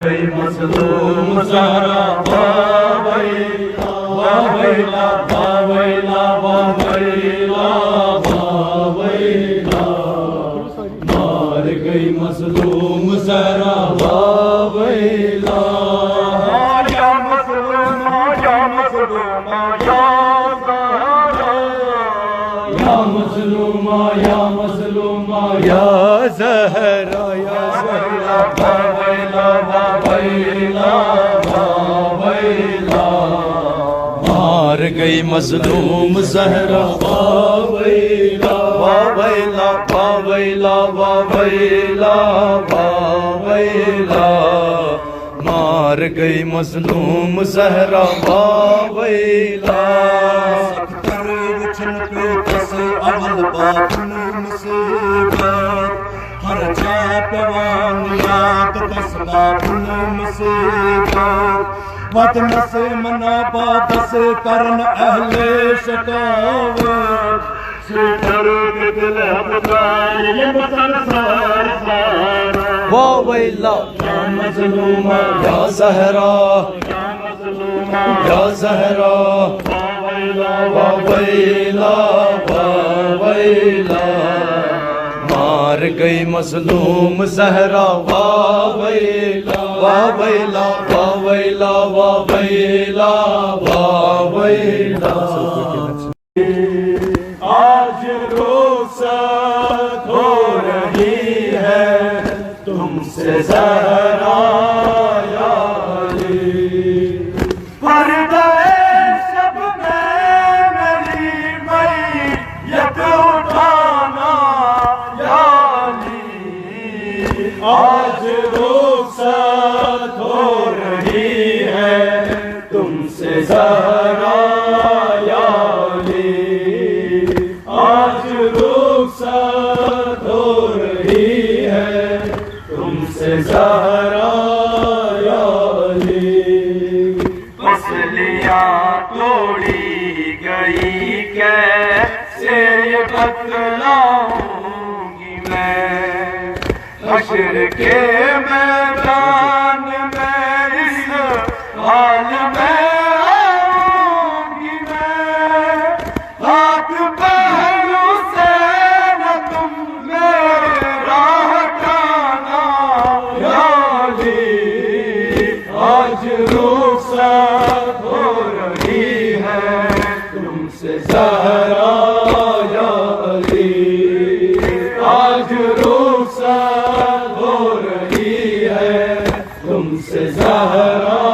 مظلوم زہرا واویلا واویلا واویلا واویلا واویلا مار گئی مظلوم زہرا واویلا یا مظلوم یا مظلوم یا زہرا یا مظلوم یا مظلوم یا زہرا یا زہرا واویلا واویلا واویلا مار گئی مظلوم زہرا واویلا واویلا واویلا واویلا واویلا مار گئی مظلوم زہرا واویلا اول باطن مصیبت ہر جا پیوان یاد بس باطن مصیبت وطن سے منا واپس کرن اہل شکاوت سے ڈر کے دل ہمدار یہ وطن سار سار واویلا یا مظلومہ یا زہرا یا مظلومہ یا زہرا واویلا واویلا مار گئی مظلوم زہرا واویلا واویلا واویلا واویلا واویلا آج رخصت ہو رہی ہے تم سے زہرا یا علی پردہ آج رخصت ہو رہی ہے تم سے زہرا یا علی آج رخصت ہو رہی ہے تم سے زہرا یا علی پسلیاں توڑی گئی کیسے یہ بتلاؤں گی میں حشر کے میدان میں اس حال میں آؤں گی میں ہاتھ پہلو سے نہ تم میرا ہٹانا یا علی آج رخصت ہو رہی ہے تم سے زہرا یا علی آج رخصت ہو رہی ہے تم سے زہرا